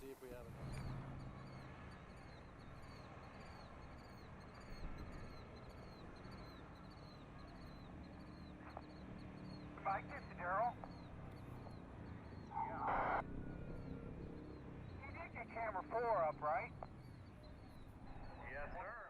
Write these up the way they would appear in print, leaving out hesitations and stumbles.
see if we have enough. Mike, this is Daryl. Yeah. You did get camera 4 up, right? Yes, sir.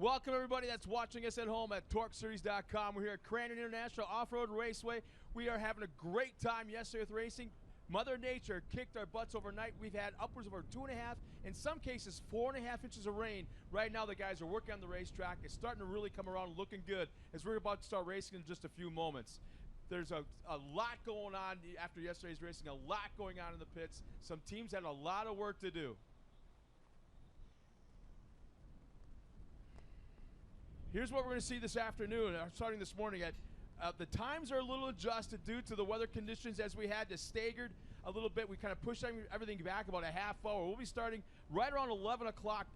Welcome, everybody that's watching us at home at TORCseries.com. We're here at Crandon International Off-Road Raceway. We are having a great time yesterday with racing. Mother Nature kicked our butts overnight. We've had upwards of over 2.5, in some cases 4.5 inches of rain. Right now the guys are working on the racetrack. It's starting to really come around, looking good as we're about to start racing in just a few moments. There's a lot going on after yesterday's racing, a lot going on in the pits. Some teams had a lot of work to do. Here's what we're going to see this afternoon, starting this morning. The times are a little adjusted due to the weather conditions as we had to staggered a little bit. We kind of pushed everything back about a half hour. We'll be starting right around 11 o'clock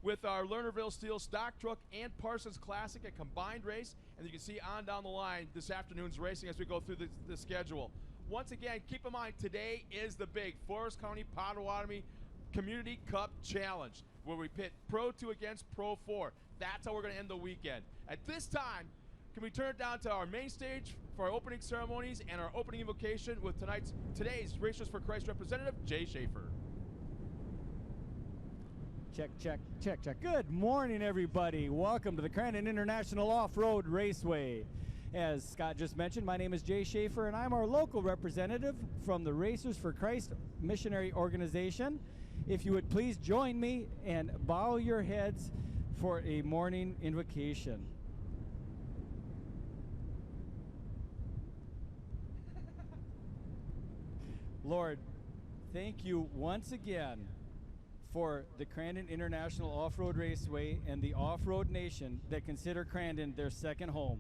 with our Lernerville Steel Stock Truck and Parsons Classic, a combined race. And you can see on down the line this afternoon's racing as we go through the schedule. Once again, keep in mind, today is the big Forest County Potawatomi Community Cup Challenge, where we pit Pro 2 against Pro 4. That's how we're going to end the weekend. At this time, can we turn it down to our main stage for our opening ceremonies and our opening invocation with today's Racers for Christ representative, Jay Schaefer. Check, check, check, check. Good morning, everybody. Welcome to the Crandon International Off-Road Raceway. As Scott just mentioned, my name is Jay Schaefer, and I'm our local representative from the Racers for Christ Missionary Organization. If you would please join me and bow your heads for a morning invocation. Lord, thank you once again for the Crandon International Off-Road Raceway and the Off-Road Nation that consider Crandon their second home.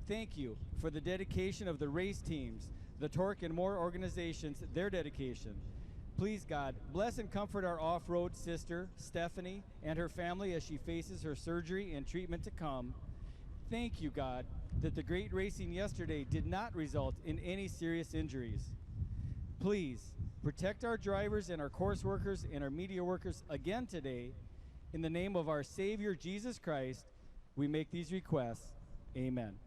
Thank you for the dedication of the race teams, the TORC and more organizations, their dedication. Please, God, bless and comfort our off-road sister, Stephanie, and her family as she faces her surgery and treatment to come. Thank you, God, that the great racing yesterday did not result in any serious injuries. Please, protect our drivers and our course workers and our media workers again today. In the name of our Savior, Jesus Christ, we make these requests. Amen.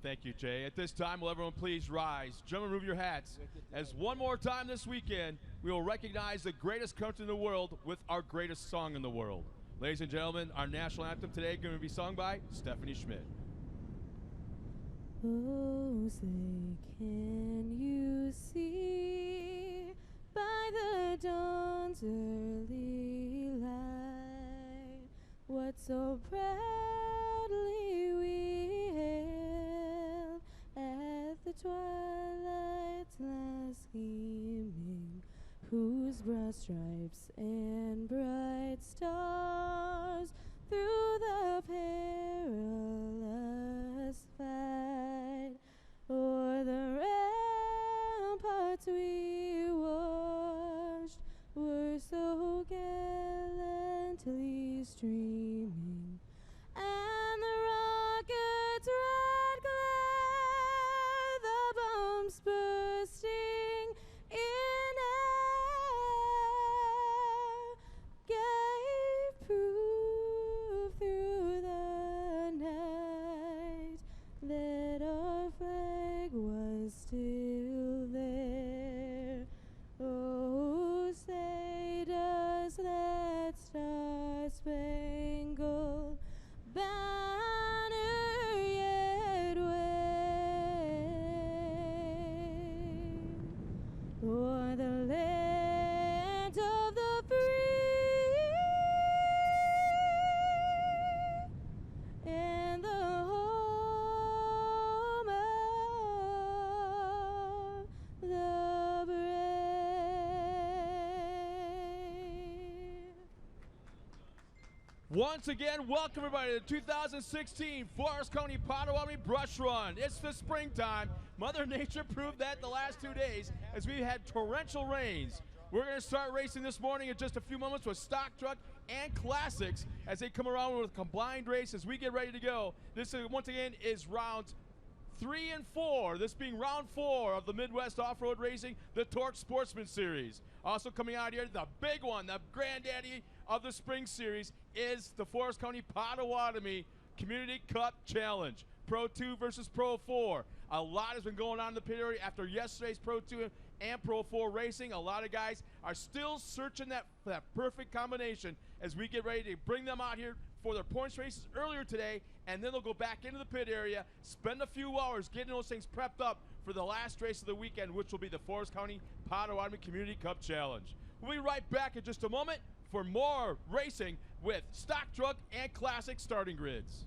Thank you, Jay. At this time, will everyone please rise? Gentlemen, remove your hats. As one more time this weekend, we will recognize the greatest country in the world with our greatest song in the world. Ladies and gentlemen, our national anthem today is going to be sung by Stephanie Schmidt. Oh, say, can you see by the dawn's early light what so proudly we hailed at the twilight's last gleaming, whose broad stripes and bright stars through the perilous fight o'er the ramparts we watched were so gallantly streaming, and the rockets' red glare, the bombs bursting in air, gave proof through the night that our flag was still there. Oh, say does that star-spangled banner yet wave o'er the land of the free and the home of the brave. Once again, welcome everybody to the 2016 Forest County Potawatomi Brush Run. It's the springtime. Mother Nature proved that the last 2 days as we had torrential rains. We're going to start racing this morning in just a few moments with Stock Truck and Classics as they come around with a combined race as we get ready to go. This is, once again, is rounds 3 and 4, this being round 4 of the Midwest Off-Road Racing, the TORC Sportsman Series. Also coming out here, the big one, the granddaddy of the spring series, is the Forest County Potawatomi Community Cup Challenge. Pro 2 versus Pro 4. A lot has been going on in the pit area after yesterday's Pro 2 and Pro 4 racing. A lot of guys are still searching that perfect combination as we get ready to bring them out here for their points races earlier today, and then they'll go back into the pit area, spend a few hours getting those things prepped up for the last race of the weekend, which will be the Forest County Potawatomi Community Cup Challenge. We'll be right back in just a moment for more racing with stock truck and classic starting grids.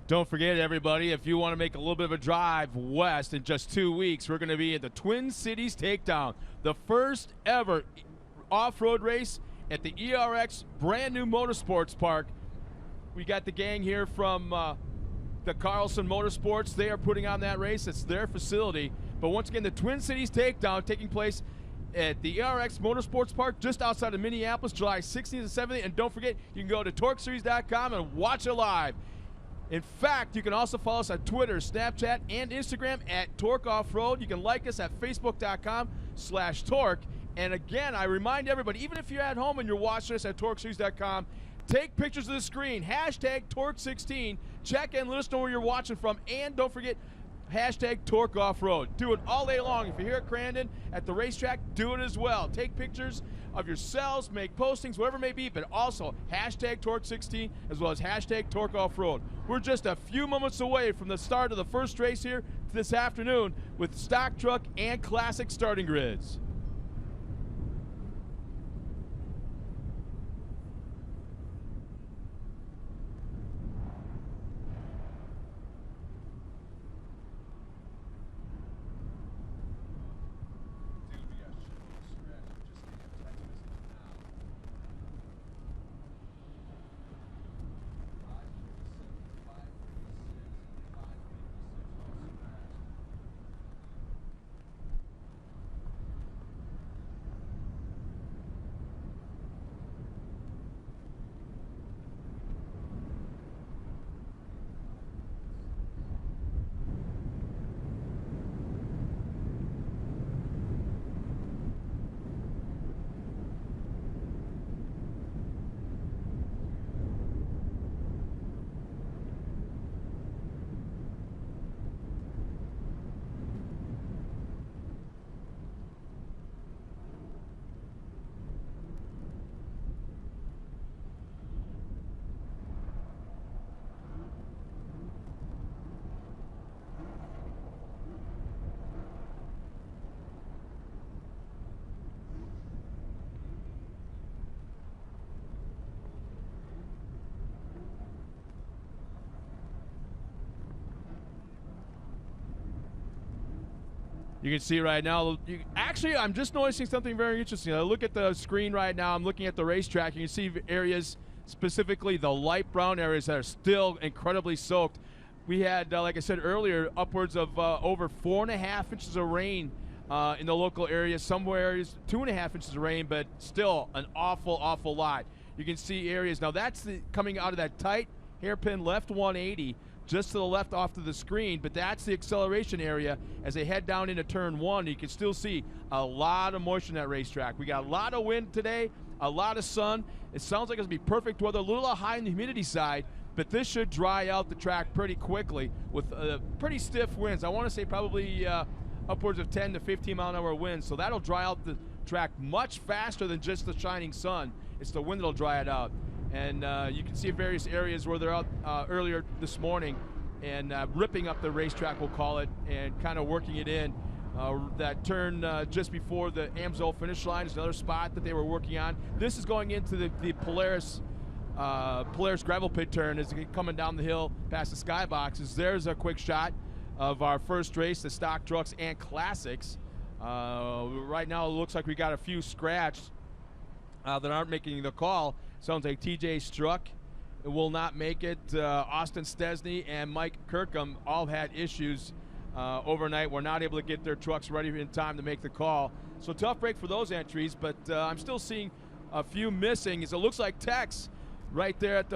Don't forget, everybody, if you want to make a little bit of a drive west in just 2 weeks, we're going to be at the Twin Cities Takedown, the first ever off-road race at the ERX brand new motorsports park. We got the gang here from the Carlson Motorsports. They are putting on that race. It's their facility. But once again, the Twin Cities Takedown taking place at the ERX Motorsports Park just outside of Minneapolis, July 16th and 17th. And don't forget, you can go to TORCseries.com and watch it live. In fact, you can also follow us on Twitter, Snapchat, and Instagram at TORC Off-Road. You can like us at Facebook.com/TORC. And again, I remind everybody, even if you're at home and you're watching us at TORCseries.com, take pictures of the screen, hashtag TORC16, check and let us know where you're watching from, and don't forget, hashtag TORC Off-Road. Do it all day long. If you're here at Crandon at the racetrack, do it as well. Take pictures of yourselves, make postings, whatever it may be, but also hashtag TORC16 as well as hashtag TORC Off-Road. We're just a few moments away from the start of the first race here this afternoon with stock truck and classic starting grids. You can see right now, actually, I'm just noticing something very interesting. I look at the screen right now. I'm looking at the racetrack. You can see areas, specifically the light brown areas, that are still incredibly soaked. We had, like I said earlier, upwards of over 4.5 inches of rain in the local area. Some areas 2.5 inches of rain, but still an awful, awful lot. You can see areas. Now, that's coming out of that tight hairpin left 180. Just to the left off to the screen, but that's the acceleration area as they head down into turn 1. You can still see a lot of moisture in that racetrack. We got a lot of wind today, a lot of sun. It sounds like it's going to be perfect weather, a little high in the humidity side, but this should dry out the track pretty quickly with pretty stiff winds. I want to say probably upwards of 10 to 15 mile an hour winds, so that'll dry out the track much faster than just the shining sun. It's the wind that'll dry it out. And you can see various areas where they're out earlier this morning and ripping up the racetrack, we'll call it, and kind of working it in. That turn just before the Amsoil finish line is another spot that they were working on. This is going into the Polaris gravel pit turn as it's coming down the hill past the skyboxes. There's a quick shot of our first race, the stock trucks and classics. Right now it looks like we got a few scratched that aren't making the call. Sounds like TJ Struck will not make it. Austin Stesney and Mike Kirkham all had issues overnight. Were not able to get their trucks ready in time to make the call. So tough break for those entries, but I'm still seeing a few missing. As it looks like Tex right there at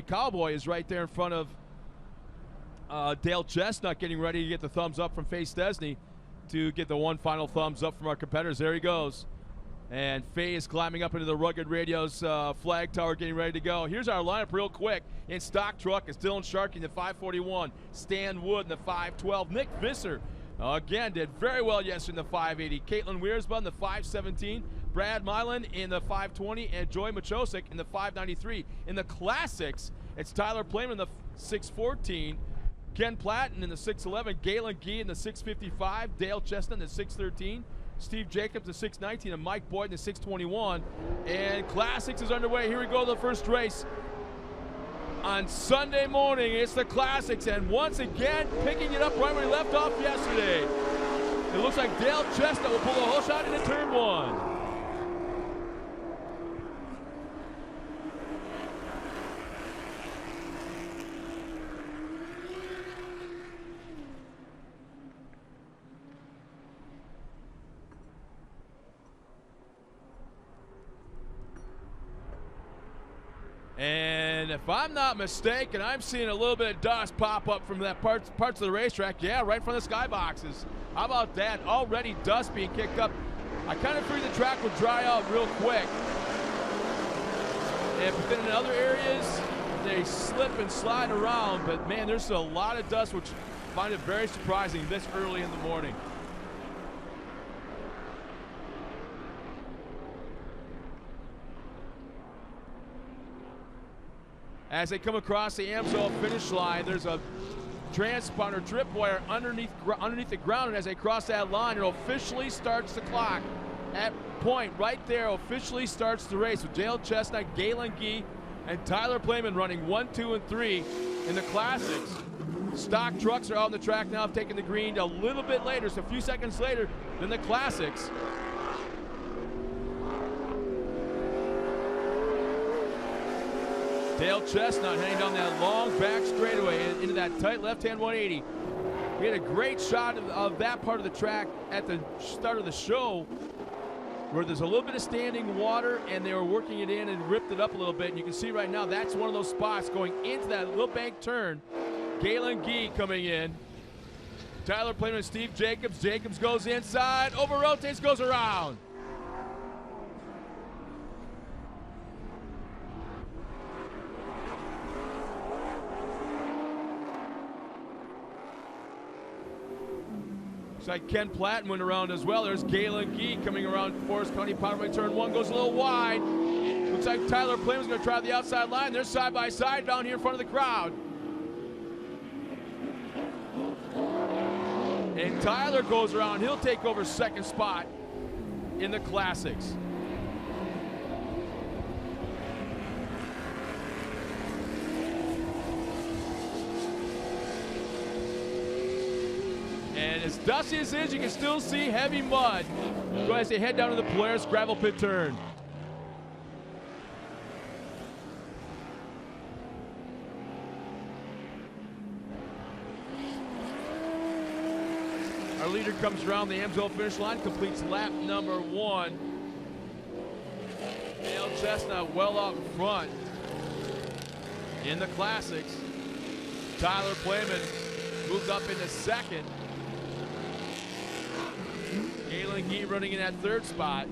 Cowboy is right there in front of Dale Chestnut, getting ready to get the thumbs up from Faye Stesney to get the one final thumbs up from our competitors. There he goes. And Faye is climbing up into the Rugged Radio's flag tower, getting ready to go. Here's our lineup real quick. In stock truck is Dylan Sharkey in the 541, Stan Wood in the 512, Nick Visser again did very well yesterday in the 580, Caitlin Weersma in the 517, Brad Milan in the 520, and Joy Machosik in the 593. In the classics, it's Tyler Playman in the 614, Ken Platten in the 611, Galen Gee in the 655, Dale Chestnut in the 613, Steve Jacobs, the 619, and Mike Boyd in the 621. And Classics is underway. Here we go, the first race on Sunday morning. It's the Classics, and once again, picking it up right where we left off yesterday. It looks like Dale Chestnut will pull the whole shot into turn 1. And if I'm not mistaken, I'm seeing a little bit of dust pop up from that parts of the racetrack. Yeah, right from the skyboxes. How about that? Already dust being kicked up. I kind of figured the track would dry out real quick. And but then in other areas, they slip and slide around. But man, there's a lot of dust, which I find it very surprising this early in the morning. As they come across the Amsoil finish line, there's a transponder tripwire underneath the ground, and as they cross that line, it officially starts the clock. That point right there officially starts the race with Dale Chestnut, Galen Gee, and Tyler Playman running 1, 2, and 3 in the Classics. Stock trucks are out on the track now, taking the green a little bit later, so a few seconds later than the Classics. Dale Chestnut heading down that long back straightaway into that tight left-hand 180. We had a great shot of that part of the track at the start of the show where there's a little bit of standing water and they were working it in and ripped it up a little bit. And you can see right now that's one of those spots going into that little bank turn. Galen Gee coming in. Tyler Playman, Steve Jacobs. Jacobs goes inside, over rotates, goes around. Looks like Ken Platten went around as well. There's Galen Gee coming around Forest County Powerway turn 1, goes a little wide. Looks like Tyler Playman's going to try the outside line. They're side by side down here in front of the crowd. And Tyler goes around. He'll take over second spot in the Classics. And As dusty as it is, you can still see heavy mud. Go as they head down to the Polaris gravel pit turn. Our leader comes around the Amsoil finish line, completes lap number 1. Dale Chestnut well up front in the classics. Tyler Playman moved up into second. Galen Gee running in that third spot.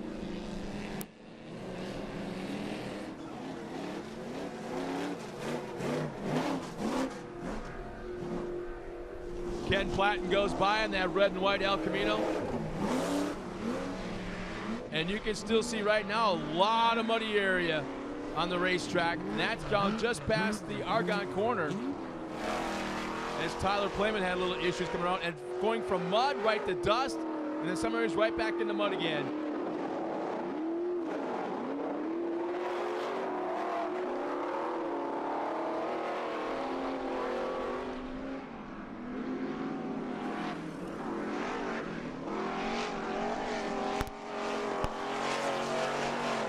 Ken Platten goes by in that red and white El Camino. And you can still see right now a lot of muddy area on the racetrack. And that's down just past the Argonne corner. As Tyler Playman had a little issues coming around and going from mud right to dust, and then some areas right back in the mud again.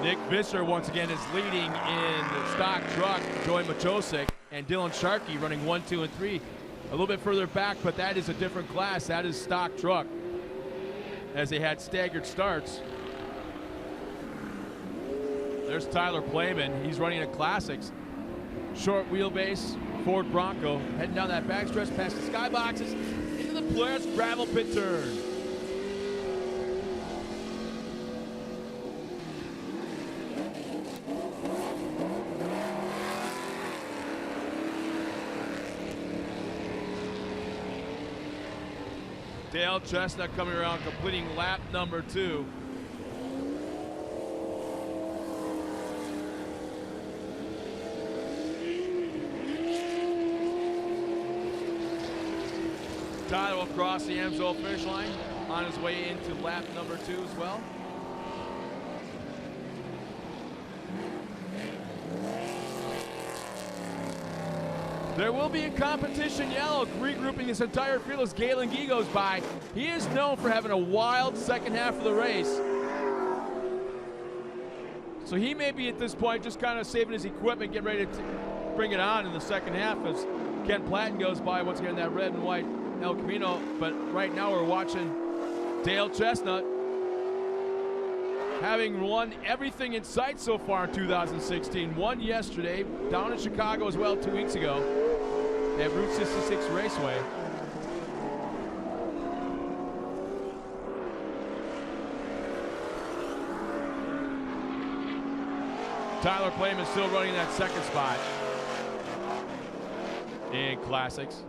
Nick Visser once again is leading in the stock truck. Joey Machosik and Dylan Sharkey running 1, 2, and 3. A little bit further back, but that is a different class. That is stock truck, as they had staggered starts. There's Tyler Playman. He's running a classics. Short wheelbase Ford Bronco. Heading down that backstretch past the skyboxes into the Polaris gravel pit turn. Dale Chestnut coming around, completing lap number 2. Tyler will cross the Amsoil finish line on his way into lap number 2 as well. There will be a competition yellow, regrouping this entire field as Galen Gee goes by. He is known for having a wild second half of the race. So he may be at this point just kind of saving his equipment, getting ready to bring it on in the second half as Ken Platten goes by once again in that red and white El Camino. But right now we're watching Dale Chestnut, having won everything in sight so far in 2016. Won yesterday, down in Chicago as well 2 weeks ago at Route 66 Raceway. Tyler Playman still running that second spot in classics.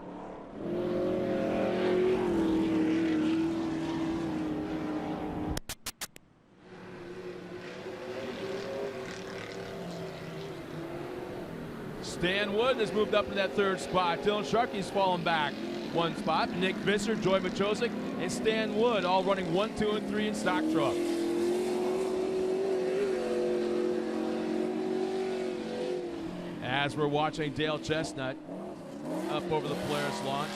Stan Wood has moved up to that third spot. Dylan Sharkey's fallen back 1 spot. Nick Visser, Joy Machosik, and Stan Wood all running 1, 2, and 3 in stock truck. As we're watching Dale Chestnut up over the Polaris launch.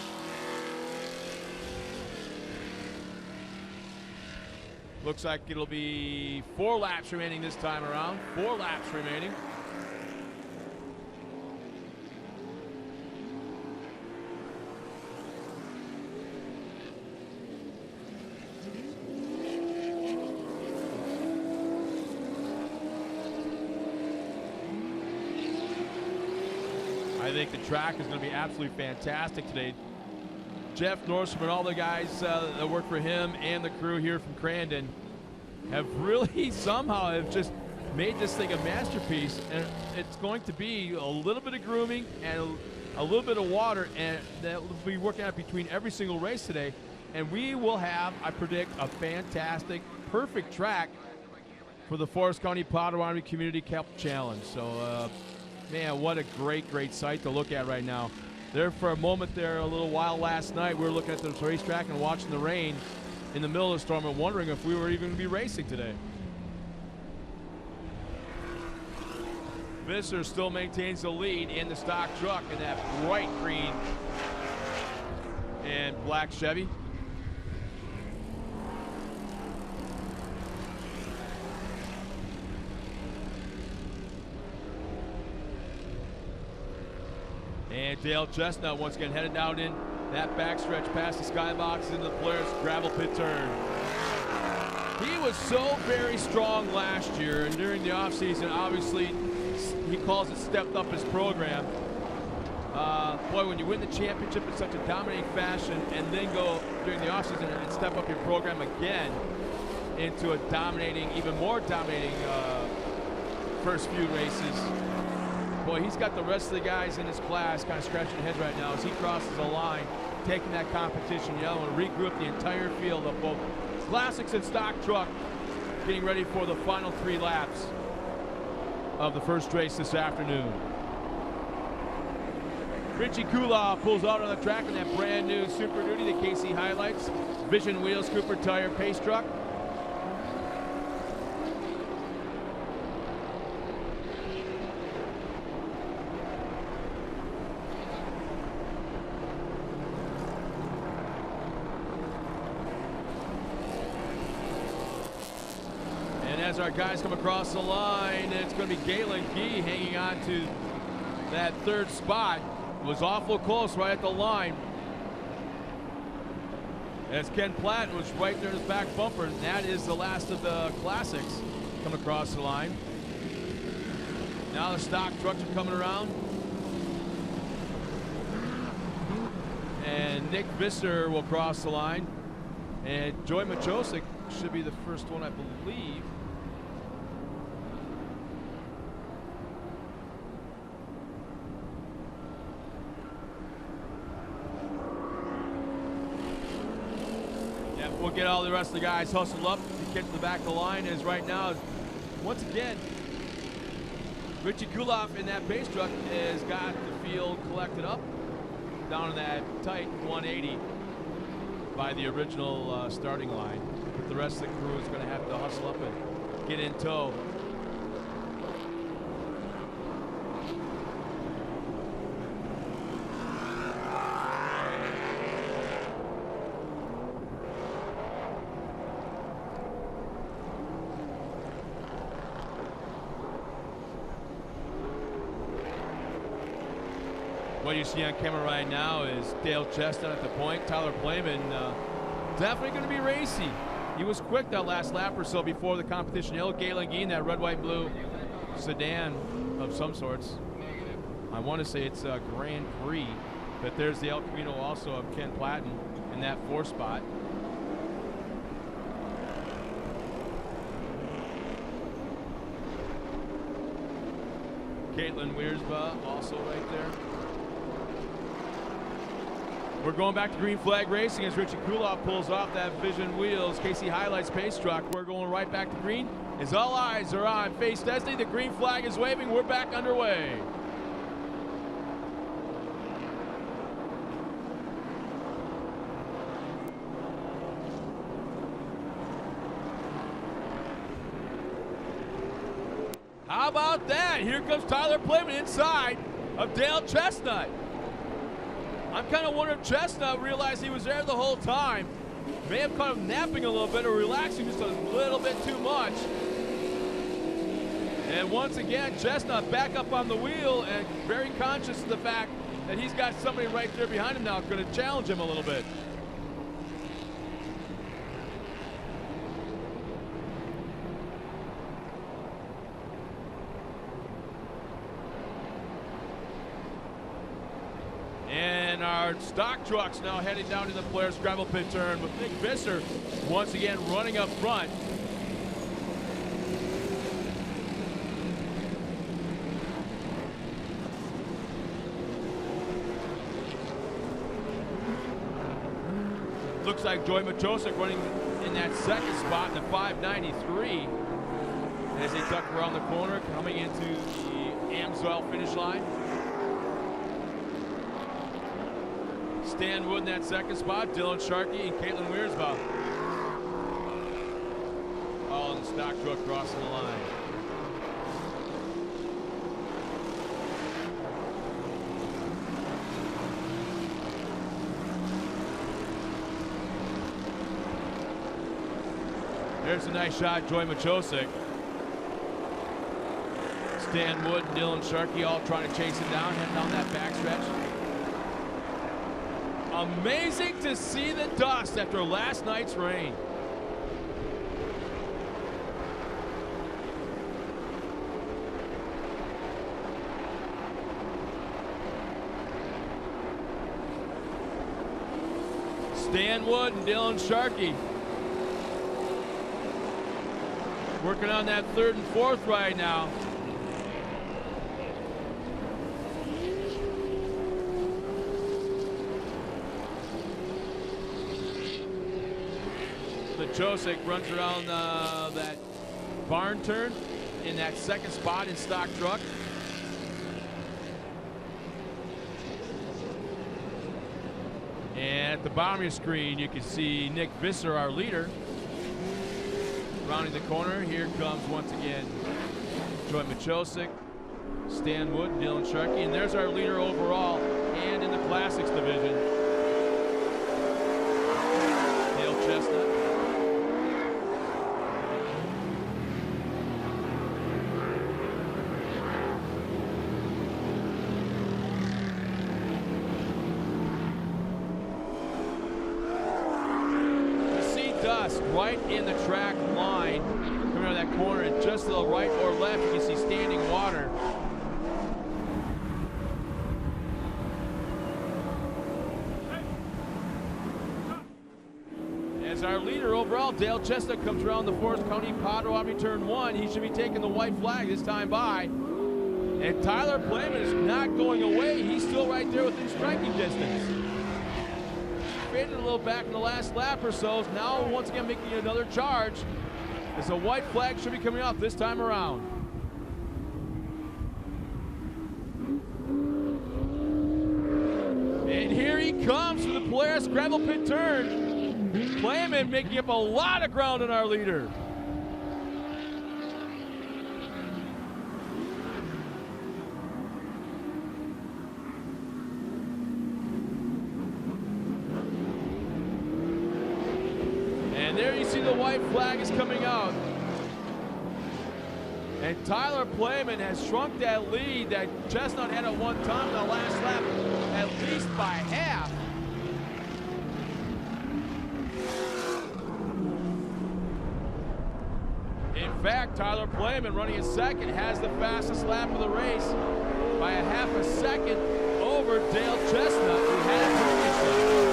Looks like it'll be 4 laps remaining this time around. 4 laps remaining. I think the track is going to be absolutely fantastic today. Jeff Northam and all the guys that work for him and the crew here from Crandon have really somehow have just made this thing a masterpiece. And it's going to be a little bit of grooming and a little bit of water, and that will be working out between every single race today. And we will have, I predict, a fantastic, perfect track for the Forest County Potawatomi Community Cup Challenge. So, man, what a great, great sight to look at right now. There for a moment there, a little while last night, we were looking at this racetrack and watching the rain in the middle of the storm and wondering if we were even going to be racing today. Visser still maintains the lead in the stock truck in that bright green and black Chevy. And Dale Chestnut once again headed down in that backstretch past the skybox into the Polaris gravel pit turn. He was so very strong last year, and during the offseason, obviously, he calls it stepped up his program. Boy, when you win the championship in such a dominating fashion and then go during the offseason and step up your program again into a dominating, even more dominating first few races, boy, he's got the rest of the guys in his class kind of scratching their heads right now as he crosses the line, taking that competition yellow and regroup the entire field of both classics and stock truck, getting ready for the final 3 laps of the first race this afternoon. Richie Kulov pulls out on the track in that brand new Super Duty, the KC Highlights, Vision Wheels, Cooper Tire pace truck. And as our guys come across the line, it's going to be Galen Gee hanging on to that 3rd spot. Was awful close right at the line. As Ken Platt was right there in his back bumper, and that is the last of the classics coming across the line. Now the stock trucks are coming around. And Nick Visser will cross the line. And Joy Machosik should be the first one, I believe. We'll get all the rest of the guys hustled up to get to the back of the line, as right now, once again, Richie Kulov in that base truck has got the field collected up down in that tight 180 by the original starting line. But the rest of the crew is going to have to hustle up and get in tow. What you see on camera right now is Dale Chestnut at the point. Tyler Playman definitely going to be racy. He was quick that last lap or so before the competition. Yellow Galen Gee, that red, white, blue sedan of some sorts. I want to say it's a Grand Prix, but there's the El Camino also of Ken Platten in that 4th spot. Caitlin Wiersba also right there. We're going back to green flag racing as Richie Kulov pulls off that Vision Wheels KC Highlights pace truck. We're going right back to green as all eyes are on Face Destiny. The green flag is waving. We're back underway. How about that? Here comes Tyler Playman inside of Dale Chestnut. I'm kind of wondering if Chestnut realized he was there the whole time. May have caught him napping a little bit or relaxing just a little bit too much. And once again, Chestnut back up on the wheel and very conscious of the fact that he's got somebody right there behind him now going to challenge him a little bit. And our stock trucks now heading down to the Polaris gravel pit turn with Nick Visser once again running up front. Looks like Joy Machosik running in that 2nd spot in the 593 as they duck around the corner coming into the Amsoil finish line. Stan Wood in that 2nd spot, Dylan Sharkey and Caitlin Wiersba. All in the stock truck crossing the line. There's a nice shot, Joy Machosik. Stan Wood and Dylan Sharkey all trying to chase him down, heading down that backstretch. Amazing to see the dust after last night's rain. Stan Wood and Dylan Sharkey working on that third and fourth right now. Josek runs around that barn turn in that second spot in stock truck. And at the bottom of your screen, you can see Nick Visser, our leader, rounding the corner. Here comes once again Troy Machosik, Stan Wood, Dylan Sharkey, and there's our leader overall and in the Classics division, Dale Chestnut. Right in the track line, coming out of that corner, and just to the right or left, you can see standing water. As our leader overall, Dale Chestnut, comes around the Forest County Potawatomi turn 1, he should be taking the white flag this time by. And Tyler Playman is not going away. He's still right there within striking distance. Faded a little back in the last lap or so. Now once again making another charge. As a white flag should be coming off this time around. And here he comes to the Polaris gravel pit turn. Playman making up a lot of ground on our leader. The white flag is coming out. And Tyler Playman has shrunk that lead that Chestnut had at one time in the last lap, at least by half. In fact, Tyler Playman, running in second, has the fastest lap of the race by a half a second over Dale Chestnut, who had it previously.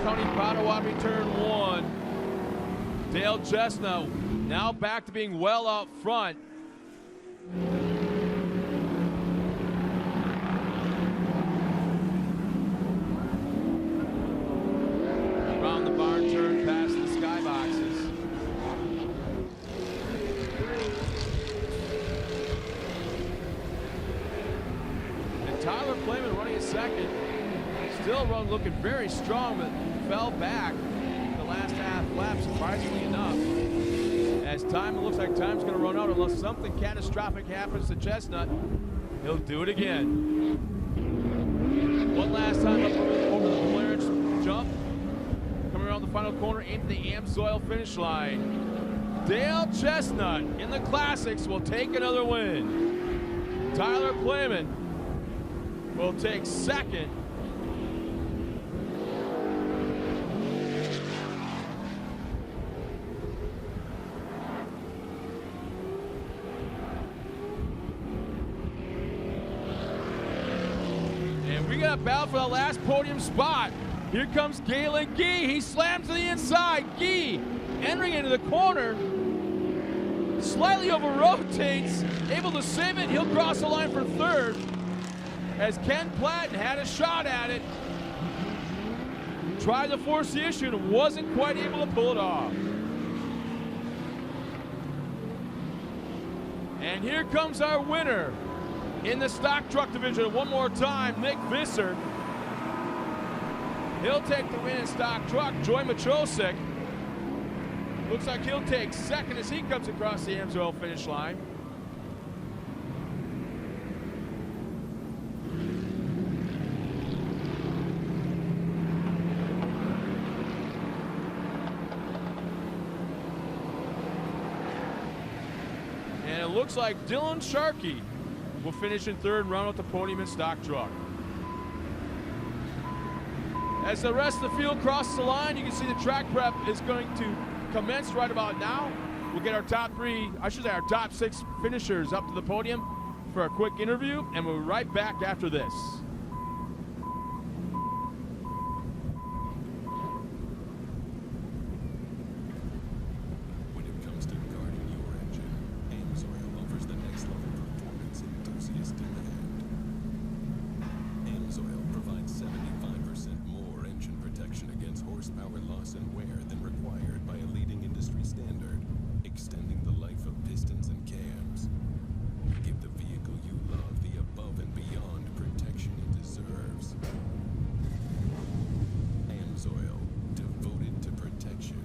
County Potawatomi turn 1. Dale Chestnut now back to being well out front. Around the barn turn past the skyboxes. And Tyler Playman running a second. Still looking very strong, but fell back the last half lap, surprisingly enough. As time, it looks like time's going to run out unless something catastrophic happens to Chestnut. He'll do it again. One last time up over the Polaris jump. Coming around the final corner into the Amsoil finish line. Dale Chestnut in the Classics will take another win. Tyler Playman will take second. Battle for the last podium spot. Here comes Galen Gee. He slams to the inside. Gee entering into the corner. Slightly over rotates. Able to save it. He'll cross the line for third. As Ken Platten had a shot at it. Tried to force the issue and wasn't quite able to pull it off. And here comes our winner. In the stock truck division, one more time, Nick Visser. He'll take the win in stock truck. Joy Machosik Looks like he'll take second as he comes across the Amsoil finish line. And it looks like Dylan Sharkey will finish in third and round out the podium in stock truck. As the rest of the field crosses the line, you can see the track prep is going to commence right about now. We'll get our top top 6 finishers up to the podium for a quick interview, and we'll be right back after this. When it comes to guarding your engine, AMSOIL offers the next level performance enthusiast demand. AMSOIL provides 75% more engine protection against horsepower loss and wear than required by a leading industry standard, extending the life of pistons and cams. Give the vehicle you love the above and beyond protection it deserves. AMSOIL, devoted to protection.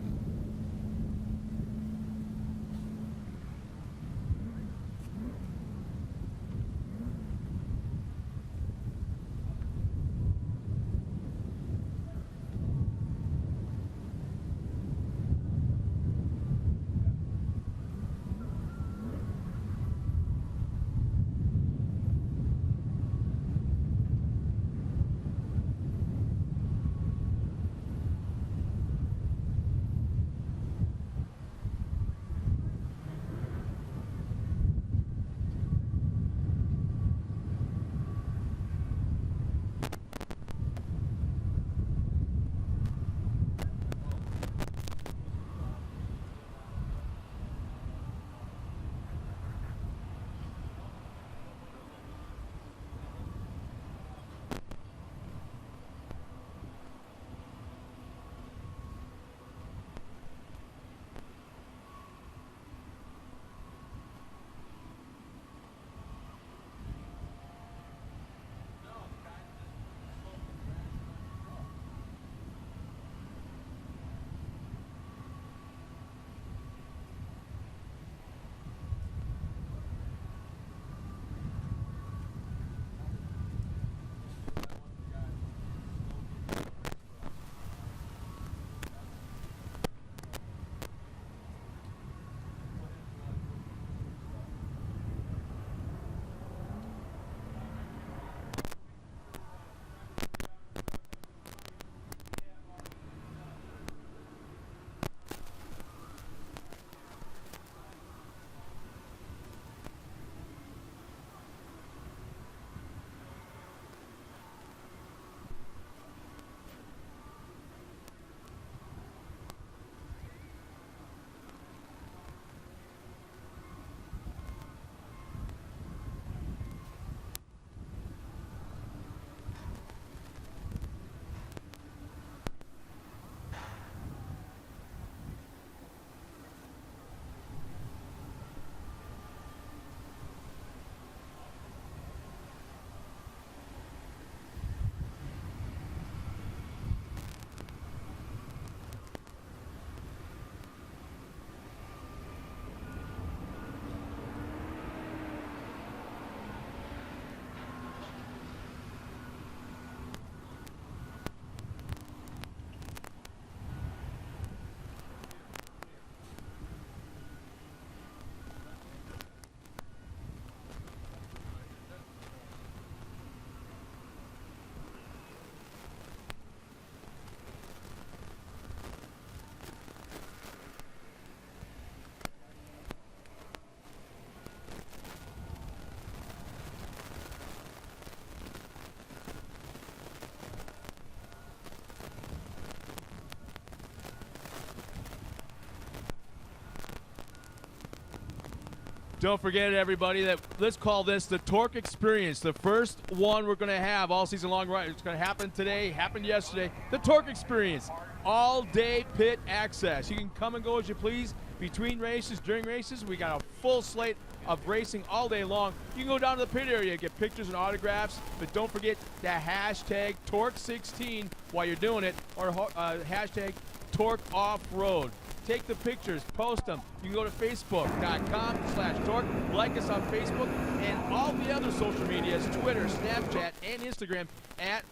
Don't forget, everybody, that let's call this the TORC experience. The first one we're going to have all season long. Right, it's going to happen today, happened yesterday. The TORC experience. All-day pit access. You can come and go as you please between races, during races. We got a full slate of racing all day long. You can go down to the pit area, get pictures and autographs, but don't forget to hashtag TORC16 while you're doing it, or hashtag TORC Off-Road. Take the pictures, post them. You can go to facebook.com/torque, like us on Facebook, and all the other social medias, Twitter, Snapchat, and Instagram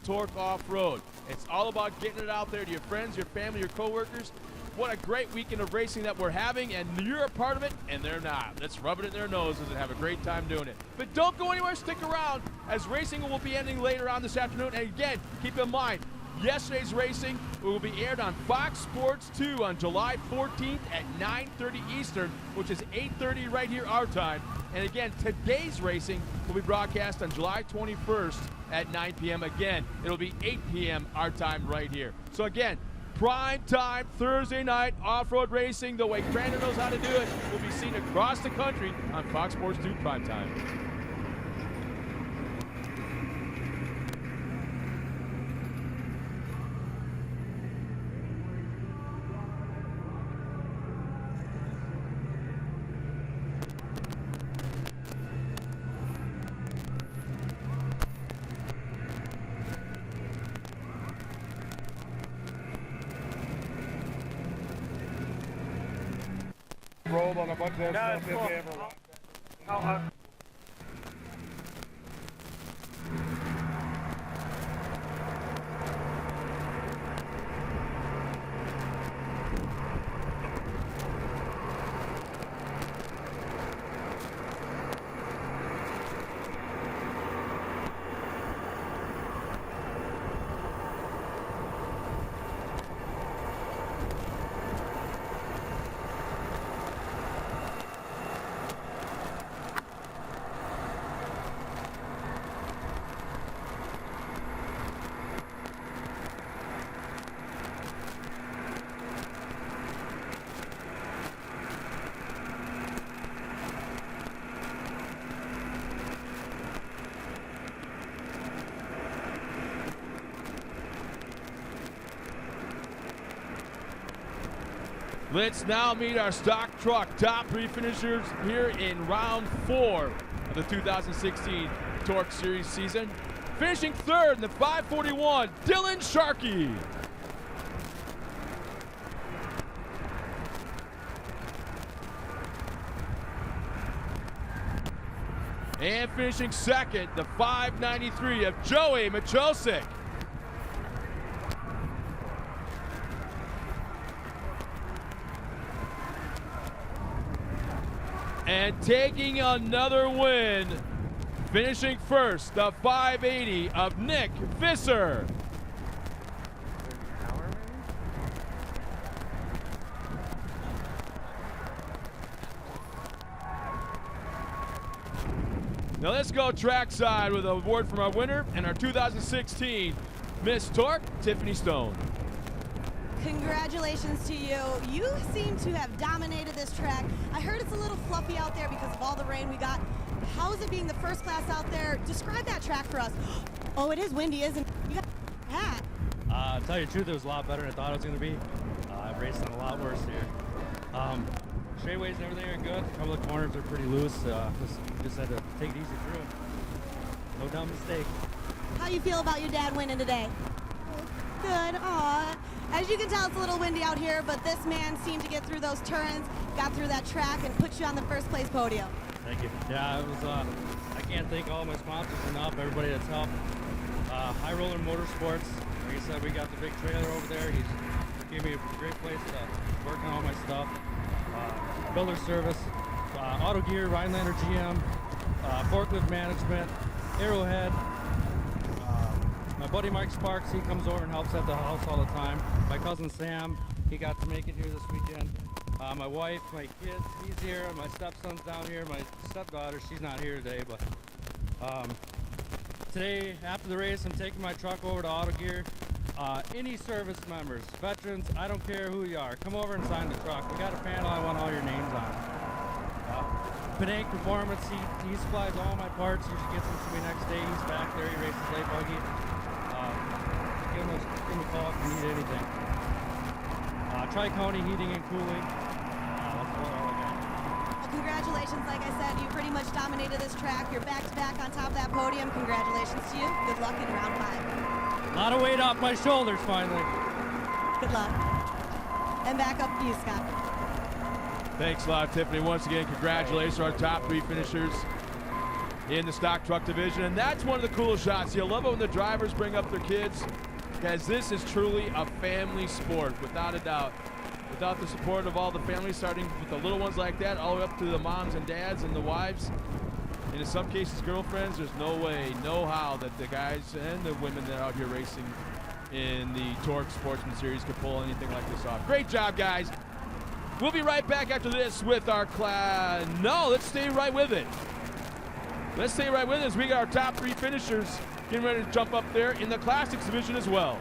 @Torque Off-Road. It's all about getting it out there to your friends, your family, your coworkers. What a great weekend of racing that we're having, and you're a part of it, and they're not. Let's rub it in their noses and have a great time doing it. But don't go anywhere, stick around, as racing will be ending later on this afternoon. And again, keep in mind, yesterday's racing will be aired on Fox Sports 2 on July 14th at 9:30 Eastern, which is 8:30 right here our time. And again, today's racing will be broadcast on July 21st at 9 p.m. Again, it'll be 8 p.m. our time right here. So again, prime time Thursday night off-road racing, the way Crandon knows how to do it, will be seen across the country on Fox Sports 2 prime time. Rolled on a bunch of that stuff if they ever want. Let's now meet our stock truck top three finishers here in round 4 of the 2016 TORC Series season. Finishing third in the 541, Dylan Sharkey. And finishing second, the 593 of Joey Machosik. And taking another win, finishing first, the 580 of Nick Visser. Now let's go trackside with an award from our winner and our 2016 Miss TORC, Tiffany Stone. Congratulations to you. You seem to have dominated this track. I heard it's a little fluffy out there because of all the rain we got. How is it being the first class out there? Describe that track for us. Oh, it is windy, isn't it? You got a hat. To tell you the truth, it was a lot better than I thought it was going to be. I've raced on a lot worse here. Straightaways and everything are good. A couple of corners are pretty loose. Just had to take it easy through. No dumb mistake. How you feel about your dad winning today? Good. Aw. As you can tell, it's a little windy out here, but this man seemed to get through those turns, got through that track, and put you on the first place podium. Thank you. Yeah, it was. I can't thank all my sponsors enough. Everybody that's helped. High Roller Motorsports. Like I said, we got the big trailer over there. He's gave me a great place to work on all my stuff. Builder Service, Auto Gear, Rhinelander GM, Forklift Management, Arrowhead. My buddy Mike Sparks, he comes over and helps at the house all the time. My cousin Sam, he got to make it here this weekend. My wife, my kids, he's here. My stepson's down here. My stepdaughter, she's not here today, but today, after the race, I'm taking my truck over to Auto Gear. Any service members, veterans, I don't care who you are, come over and sign the truck. We got a panel I want all your names on. Penang Performance, he supplies all my parts, usually gets them to me next day. He's back there, he races late buggy. Give him a call if you need anything. Tri-County Heating and Cooling. That's all I got. Well, congratulations. Like I said, you pretty much dominated this track. You're back-to-back on top of that podium. Congratulations to you. Good luck in round 5. A lot of weight off my shoulders finally. Good luck. And back up to you, Scott. Thanks a lot, Tiffany. Once again, congratulations to our top 3 finishers in the stock truck division. And that's one of the coolest shots. You'll love it when the drivers bring up their kids, because this is truly a family sport, without a doubt. Without the support of all the families, starting with the little ones like that, all the way up to the moms and dads and the wives, and in some cases girlfriends, there's no way, no how that the guys and the women that are out here racing in the TORC Sportsman Series could pull anything like this off. Great job, guys. We'll be right back after this with our class. No, let's stay right with it. Let's stay right with it as we got our top 3 finishers getting ready to jump up there in the Classics division as well.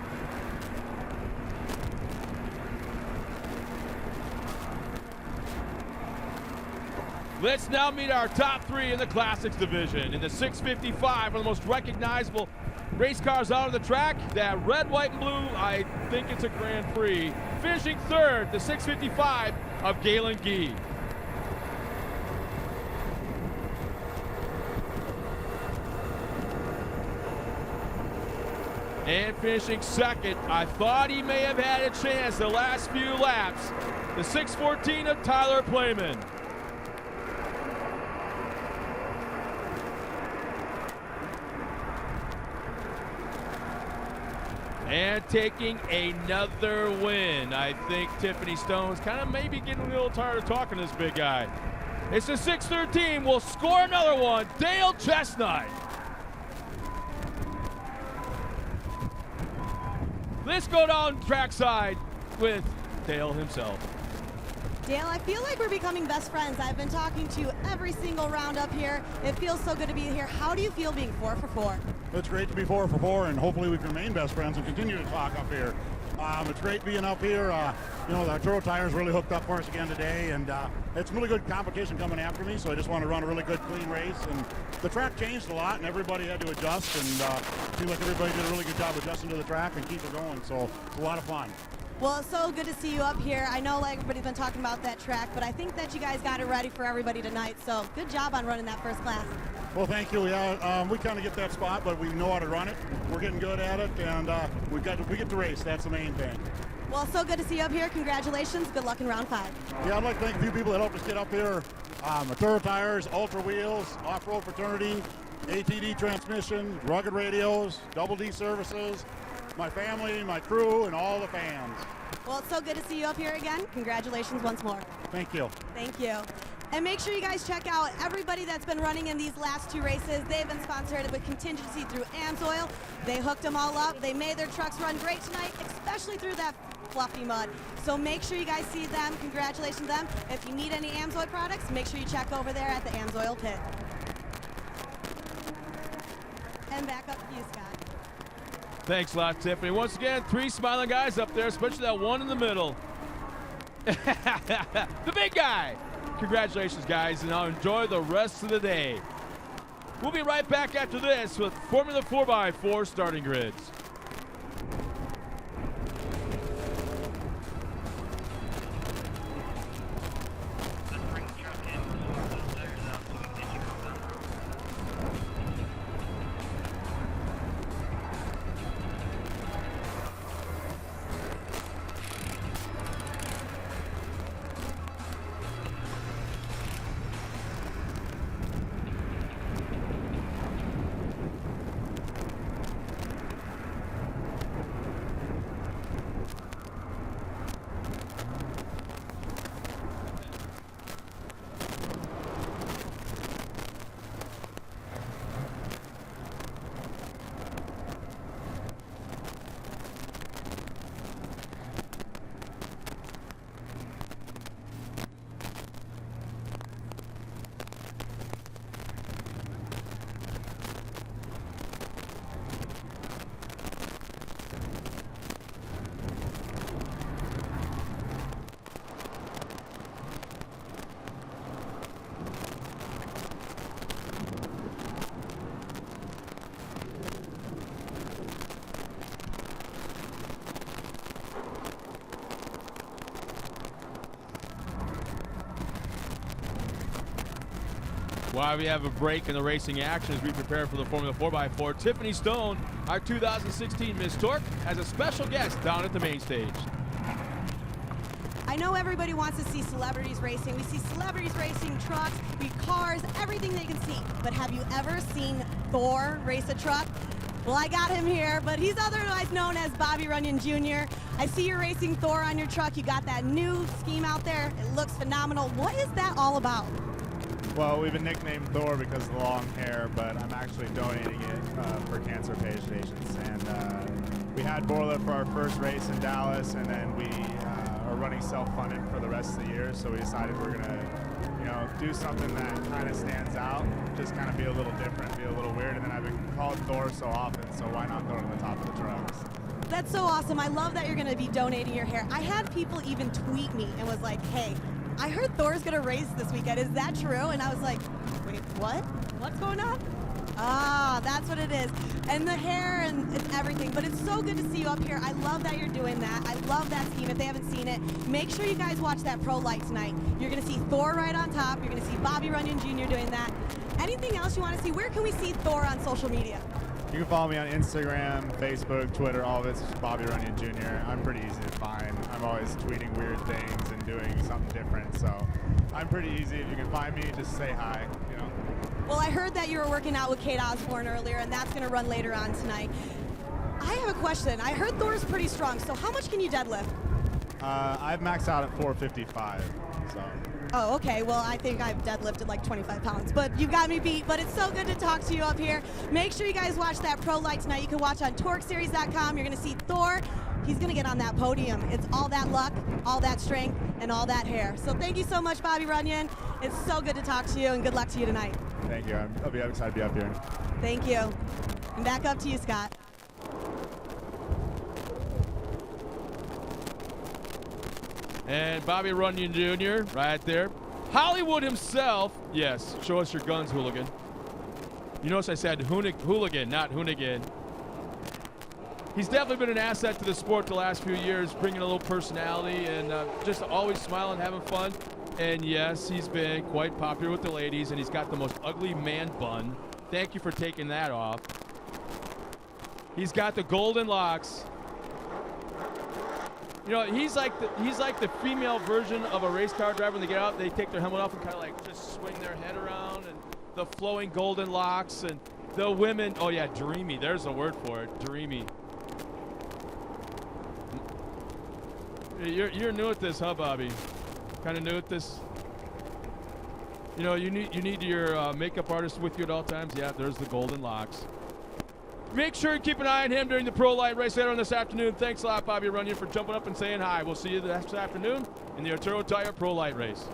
Let's now meet our top 3 in the Classics division. In the 655, one of the most recognizable race cars out of the track, that red, white, and blue, I think it's a Grand Prix. Finishing 3rd, the 655 of Galen Gee. And finishing 2nd, I thought he may have had a chance the last few laps, the 614 of Tyler Playman. And taking another win. I think Tiffany Stone's kind of maybe getting a little tired of talking to this big guy. It's the 613. We'll score another one. Dale Chestnut. Let's go down trackside with Dale himself. Dale, I feel like we're becoming best friends. I've been talking to you every single round up here. It feels so good to be here. How do you feel being 4 for 4? It's great to be 4 for 4, and hopefully we can remain best friends and continue to talk up here. It's great being up here. The Arturo tires really hooked up for us again today, and it's really good competition coming after me, so I just want to run a really good, clean race. And the track changed a lot, and everybody had to adjust, and it seemed like everybody did a really good job adjusting to the track and keep it going, so it's a lot of fun. Well, it's so good to see you up here. I know like everybody's been talking about that track, but I think that you guys got it ready for everybody tonight, so good job on running that first class. Well, thank you. Yeah, we kind of get that spot, but we know how to run it. We're getting good at it, and we get to race. That's the main thing. Well, so good to see you up here. Congratulations. Good luck in round 5. Yeah, I'd like to thank a few people that helped us get up here. Arturo Tires, Ultra Wheels, Off-Road Fraternity, ATD Transmission, Rugged Radios, Double D Services, my family, my crew, and all the fans. Well, it's so good to see you up here again. Congratulations once more. Thank you. Thank you. And make sure you guys check out everybody that's been running in these last 2 races. They've been sponsored with contingency through AMSOIL. They hooked them all up. They made their trucks run great tonight, especially through that fluffy mud. So make sure you guys see them. Congratulations to them. If you need any AMSOIL products, make sure you check over there at the AMSOIL pit. And back up to you, Scott. Thanks a lot, Tiffany. Once again, 3 smiling guys up there, especially that one in the middle. The big guy. Congratulations, guys, and I'll enjoy the rest of the day. We'll be right back after this with Formula 4x4 starting grids. While we have a break in the racing action as we prepare for the Formula 4x4, Tiffany Stone, our 2016 Miss TORC, has a special guest down at the main stage. I know everybody wants to see celebrities racing. We see celebrities racing trucks, cars, everything they can see. But have you ever seen Thor race a truck? Well, I got him here, but he's otherwise known as Bobby Runyon Jr. I see you're racing Thor on your truck. You got that new scheme out there. It looks phenomenal. What is that all about? Well, we've been nicknamed Thor because of the long hair, but I'm actually donating it for cancer patients. And we had Borla for our first race in Dallas, and then we are running self-funded for the rest of the year. So we decided we're gonna, do something that kind of stands out, just kind of be a little different, be a little weird. And then I've been called Thor so often, so why not throw it on the top of the trucks? That's so awesome. I love that you're going to be donating your hair. I had people even tweet me and was like, hey, I heard Thor's going to race this weekend. Is that true? And I was like, wait, what? What's going on? Ah, that's what it is. And the hair and it's everything. But it's so good to see you up here. I love that you're doing that. I love that scheme. If they haven't seen it, make sure you guys watch that Pro Light tonight. You're going to see Thor right on top. You're going to see Bobby Runyon Jr. doing that. Anything else you want to see? Where can we see Thor on social media? You can follow me on Instagram, Facebook, Twitter, all of it's Bobby Runyon Jr. I'm pretty easy to find. I'm always tweeting weird things and doing something different, so I'm pretty easy. If you can find me, just say hi, Well, I heard that you were working out with Kate Osborne earlier, and that's going to run later on tonight. I have a question. I heard Thor's pretty strong, so how much can you deadlift? I've maxed out at 455, so. Oh, okay. Well, I think I've deadlifted like 25 pounds, but you got me beat. But it's so good to talk to you up here. Make sure you guys watch that Pro Light tonight. You can watch on TORCseries.com. You're going to see Thor. He's going to get on that podium. It's all that luck, all that strength, and all that hair. So thank you so much, Bobby Runyon. It's so good to talk to you, and good luck to you tonight. Thank you. I'll be excited to be up here. Thank you. And back up to you, Scott. And Bobby Runyon Jr. right there. Hollywood himself. Yes, show us your guns, hooligan. You notice I said hooligan, not hoonigan. He's definitely been an asset to the sport the last few years, bringing a little personality and just always smiling, having fun. And yes, he's been quite popular with the ladies, and he's got the most ugly man bun. Thank you for taking that off. He's got the golden locks. He's like the female version of a race car driver. When they get out, they take their helmet off and kind of like just swing their head around, and the flowing golden locks. And the women, oh yeah, dreamy. There's a word for it, dreamy. You're new at this, huh, Bobby? Kind of new at this. You need your makeup artist with you at all times. Yeah, there's the golden locks. Make sure you keep an eye on him during the Pro Light race later on this afternoon. Thanks a lot, Bobby Runyon, for jumping up and saying hi. We'll see you this afternoon in the Arturo Tire Pro Light race.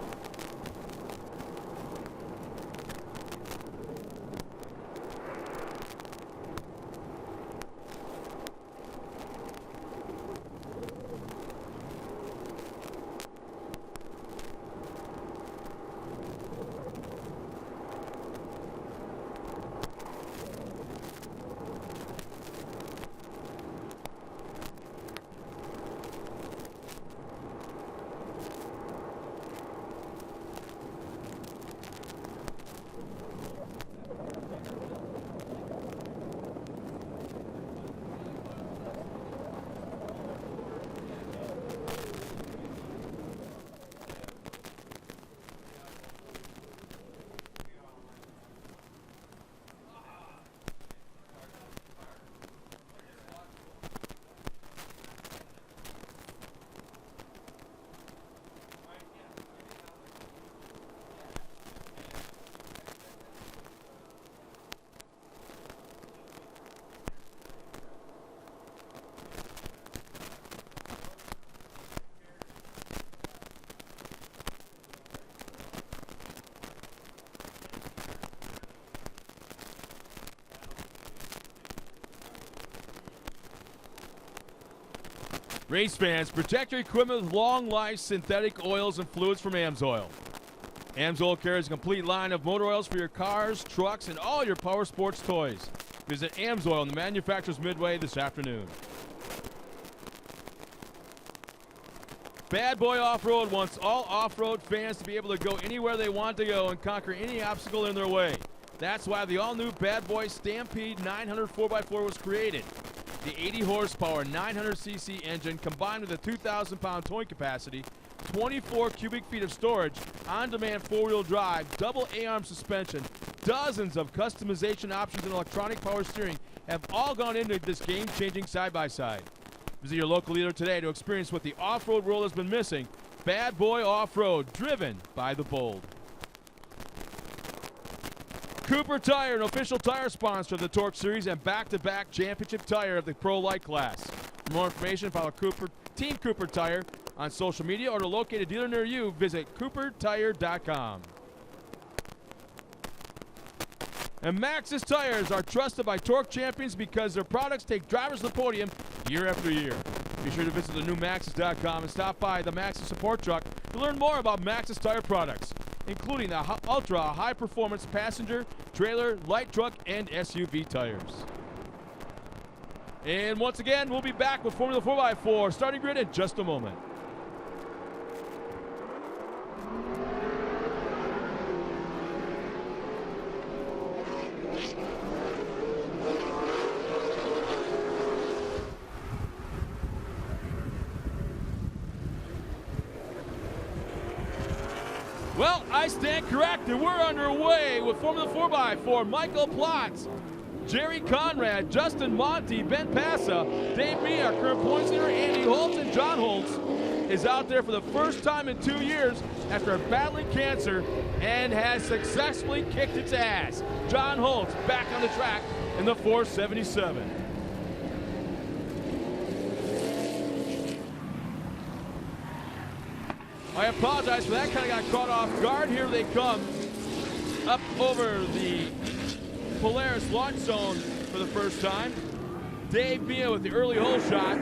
Race fans, protect your equipment with long-life synthetic oils and fluids from AMSOIL. AMSOIL carries a complete line of motor oils for your cars, trucks, and all your power sports toys. Visit AMSOIL in the manufacturer's Midway this afternoon. Bad Boy Off-Road wants all off-road fans to be able to go anywhere they want to go and conquer any obstacle in their way. That's why the all-new Bad Boy Stampede 900 4x4 was created. The 80 horsepower 900cc engine combined with a 2,000 pound towing capacity 24 cubic feet of storage, on-demand four-wheel drive, double A-arm suspension, dozens of customization options and electronic power steering have all gone into this game-changing side-by-side. Visit your local dealer today to experience what the off-road world has been missing. Bad Boy Off-Road, driven by the bold. Cooper Tire, an official tire sponsor of the TORC Series and back-to-back championship tire of the Pro Light class. For more information, follow Team Cooper Tire on social media or to locate a dealer near you, visit coopertire.com. And Maxxis Tires are trusted by TORC champions because their products take drivers to the podium year after year. Be sure to visit the new Maxxis.com and stop by the Maxxis support truck to learn more about Maxxis Tire products, including the ultra high-performance passenger, trailer, light truck, and SUV tires. And once again, we'll be back with Formula 4x4 starting grid in just a moment. Well, I stand corrected. We're underway with Formula 4x4. Michael Plotz, Jerry Conrad, Justin Monty, Ben Passa, Dave Mee, our current points leader, Andy Holtz, and John Holtz is out there for the first time in 2 years after battling cancer and has successfully kicked its ass. John Holtz back on the track in the 477. I apologize for that, kind of got caught off guard. Here they come up over the Polaris launch zone for the first time. Dave Mia with the early hole shot.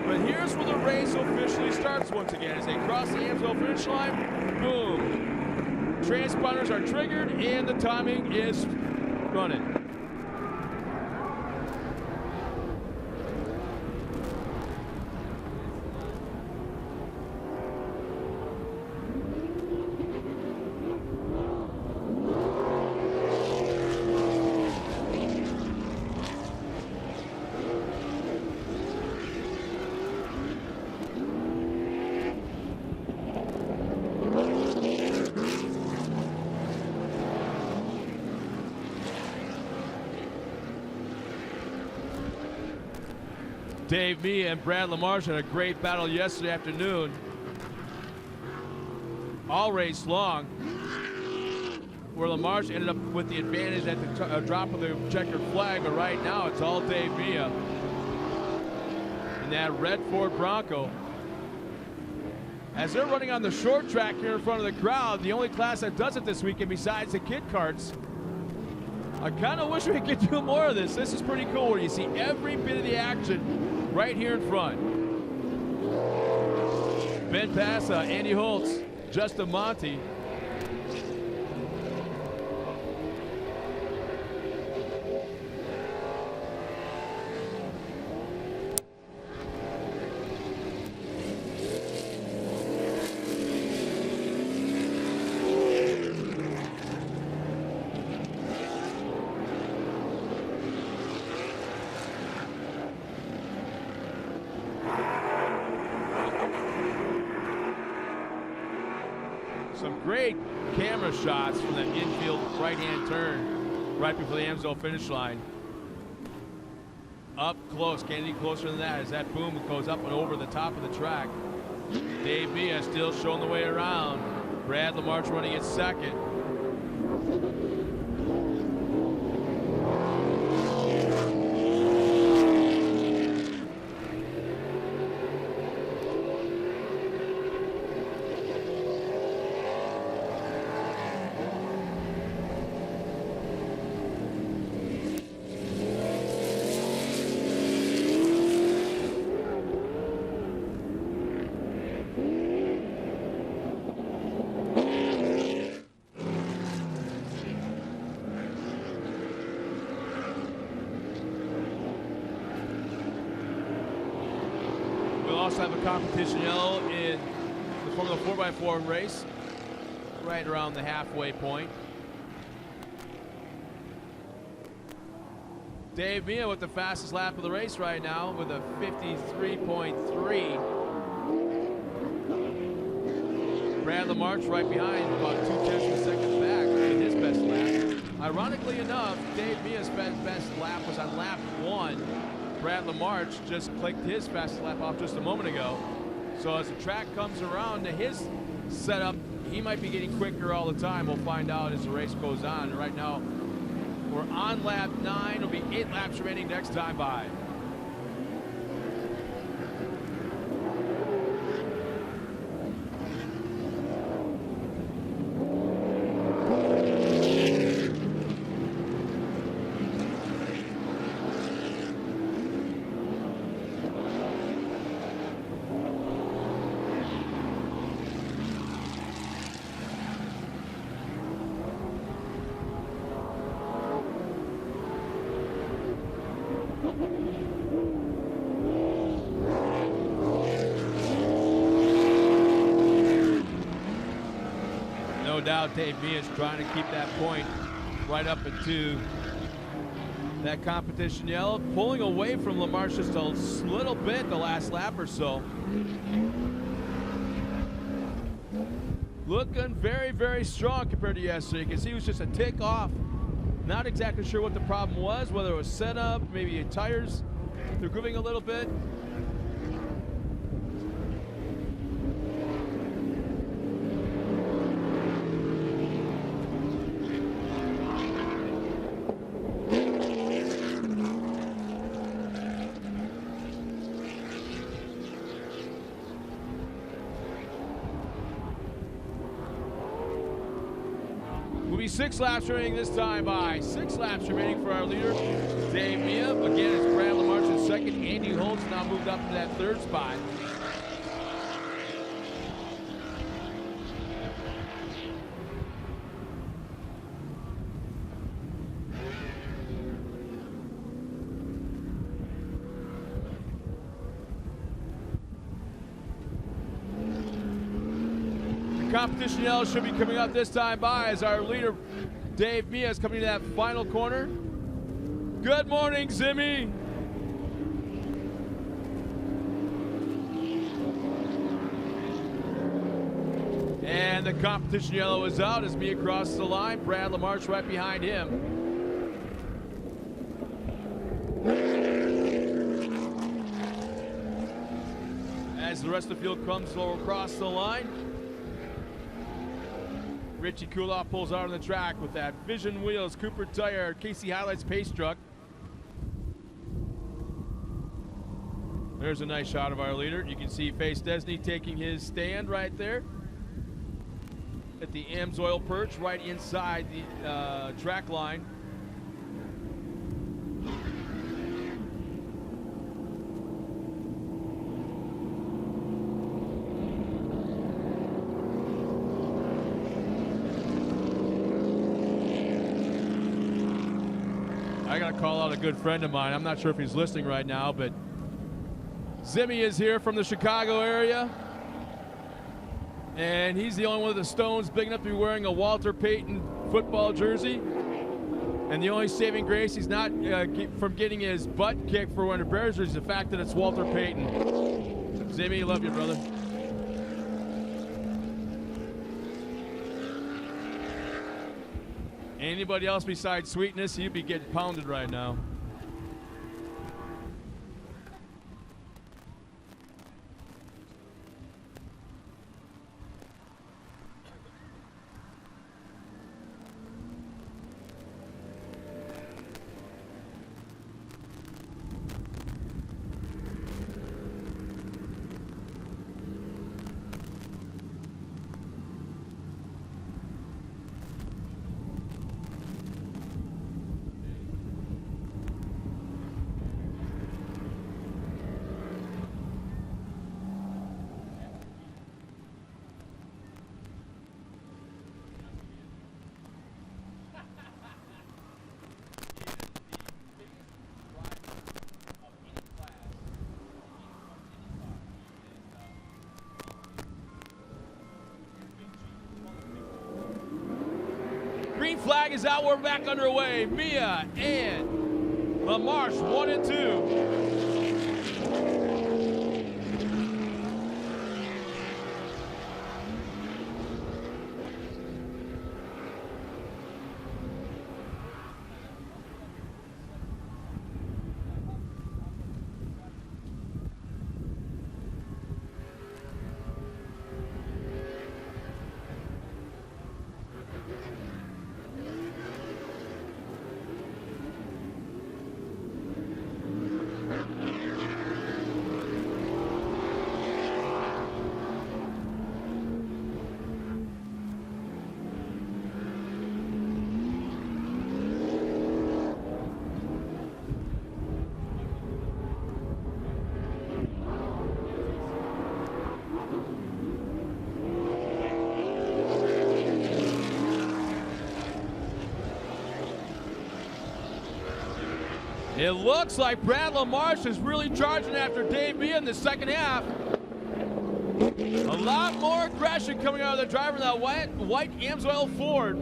But here's where the race officially starts once again. As they cross the Amsoil finish line, boom. Transponders are triggered and the timing is running. Dave Mee and Brad LaMarche had a great battle yesterday afternoon. All race long, where LaMarche ended up with the advantage at the drop of the checkered flag, but right now it's all Dave Mia in that red Ford Bronco. As they're running on the short track here in front of the crowd, the only class that does it this weekend besides the kid karts. I kind of wish we could do more of this. This is pretty cool where you see every bit of the action right here in front. Ben Passa, Andy Holtz, Justin Monty. Some great camera shots from that infield right-hand turn right before the Amsoil finish line. Up close, can't any closer than that as that boom goes up and over the top of the track. Dave Mia still showing the way around. Brad LaMarche running at second. Also have a competition yellow in the Formula 4x4 race, right around the halfway point. Dave Mia with the fastest lap of the race right now with a 53.3. Brad LaMarche right behind, about 2/10 of a second back in his best lap. Ironically enough, Dave Mia's best lap was on lap 1. Brad LaMarche just clicked his fastest lap off just a moment ago. So as the track comes around to his setup, he might be getting quicker all the time. We'll find out as the race goes on. Right now, we're on lap 9. It'll be 8 laps remaining next time by. No doubt Dave Mia is trying to keep that point right up into that competition yellow, pulling away from LaMarche just a little bit the last lap or so. Looking very, very strong compared to yesterday because he was just a tick off. Not exactly sure what the problem was, whether it was setup, maybe tires, they're grooving a little bit. Will be 6 laps remaining this time by. 6 laps remaining for our leader, Dave Mia. Again, it's Brad LaMarche in second. Andy Holtz now moved up to that 3rd spot. Competition yellow should be coming up this time by as our leader, Dave Mia, is coming to that final corner. Good morning, Zimmy. And the competition yellow is out as Mia crosses the line. Brad LaMarche right behind him. As the rest of the field comes across the line, Richie Kuloff pulls out on the track with that Vision Wheels, Cooper Tire, Casey Highlights pace truck. There's a nice shot of our leader. You can see Face Desney taking his stand right there at the Amsoil perch right inside the track line. I gotta call out a good friend of mine. I'm not sure if he's listening right now, but Zimmy is here from the Chicago area. And he's the only one of the Stones big enough to be wearing a Walter Payton football jersey. And the only saving grace he's not from getting his butt kicked for wearing a Bears jersey is the fact that it's Walter Payton. Zimmy, love you, brother. Anybody else besides Sweetness, you'd be getting pounded right now. Green flag is out. We're back underway. Mia and LaMarche 1 and 2. It looks like Brad LaMarche is really charging after Dave Mia in the second half. A lot more aggression coming out of the driver in that white Amsoil Ford.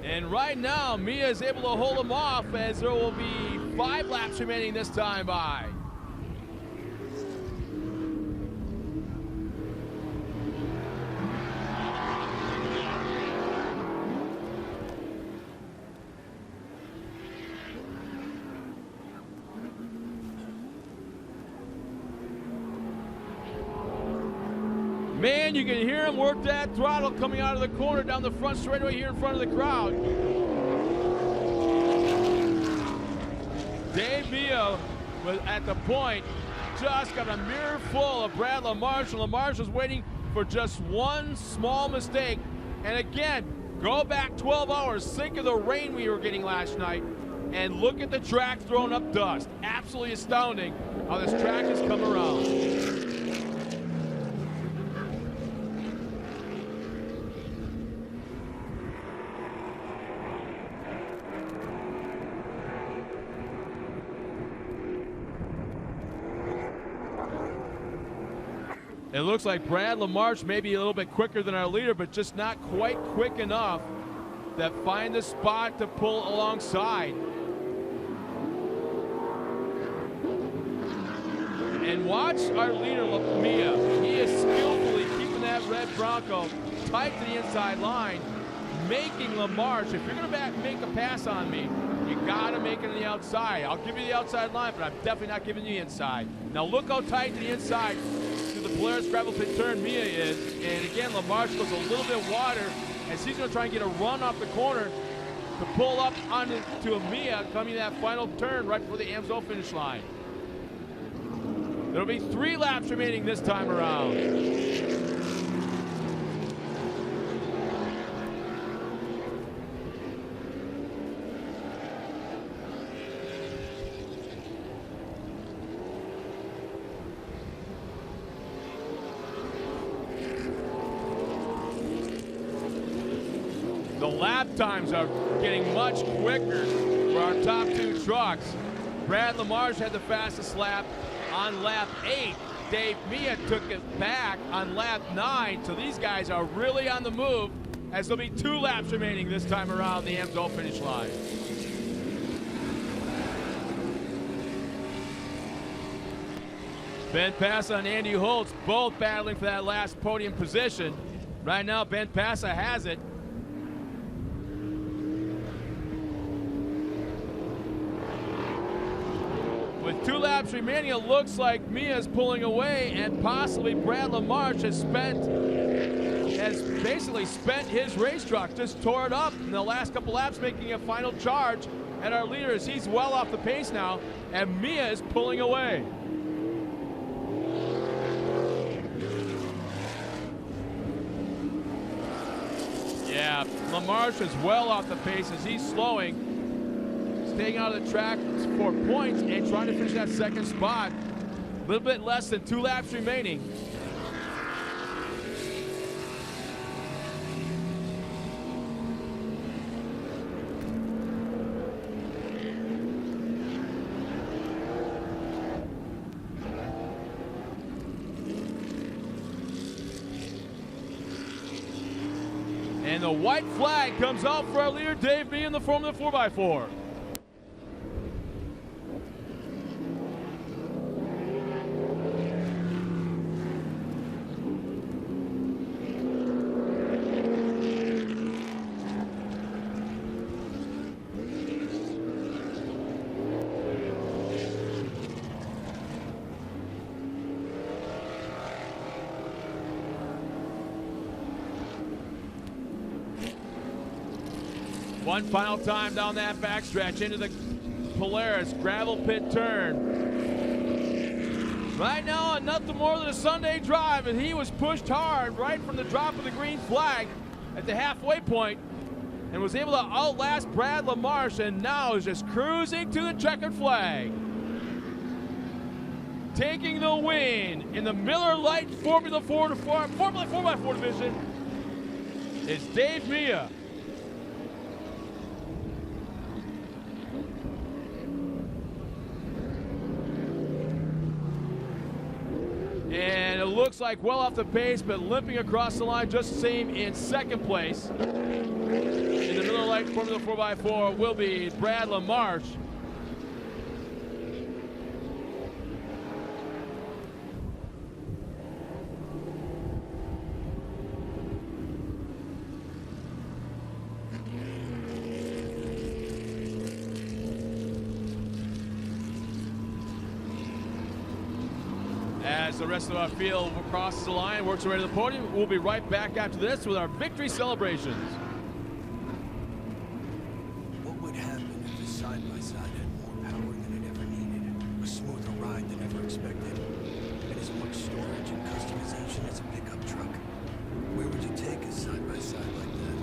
And right now, Mia is able to hold him off as there will be 5 laps remaining this time by. Man, you can hear him work that throttle coming out of the corner down the front straightaway here in front of the crowd. Dave Mia was at the point, just got a mirror full of Brad LaMarche, and LaMarche was waiting for just one small mistake. And again, go back 12 hours, think of the rain we were getting last night, and look at the track throwing up dust. Absolutely astounding how this track has come around. It looks like Brad LaMarche may be a little bit quicker than our leader, but just not quite quick enough to find the spot to pull alongside. And watch our leader, Mia. He is skillfully keeping that red Bronco tight to the inside line, making LaMarche, if you're going to make a pass on me, you got to make it on the outside. I'll give you the outside line, but I'm definitely not giving you the inside. Now look how tight to the inside the Polaris gravel pit turn Mia is, and again LaMarche goes a little bit wider as he's going to try and get a run off the corner to pull up onto a Mia coming to that final turn right before the Amsoil finish line. There'll be 3 laps remaining this time around. The lap times are getting much quicker for our top 2 trucks. Brad LaMarche had the fastest lap on lap 8. Dave Mia took it back on lap 9. So these guys are really on the move as there'll be 2 laps remaining this time around the Amsoil finish line. Ben Passa and Andy Holtz both battling for that last podium position. Right now, Ben Passa has it. With 2 laps remaining, it looks like Mia's pulling away, and possibly Brad LaMarche has basically spent his race truck, just tore it up in the last couple laps, making a final charge at our leader as he's well off the pace now, and Mia is pulling away. Yeah, LaMarche is well off the pace as he's slowing. Staying out of the track for points and trying to finish that second spot. A little bit less than 2 laps remaining. And the white flag comes out for our leader, Dave Mia, in the Formula 4x4. One final time down that backstretch into the Polaris gravel pit turn. Right now, nothing more than a Sunday drive, and he was pushed hard right from the drop of the green flag at the halfway point and was able to outlast Brad LaMarche, and now is just cruising to the checkered flag. Taking the win in the Miller Lite Formula 4x4 division is Dave Mia. looks like well off the pace, but limping across the line just the same in second place. In the Miller Lite Formula 4x4 will be Brad LaMarche. As the rest of our field crosses the line, works their way to the podium, we'll be right back after this with our victory celebrations. What would happen if the side-by-side had more power than it ever needed? A smoother ride than ever expected? And as much storage and customization as a pickup truck? Where would you take a side-by-side like that?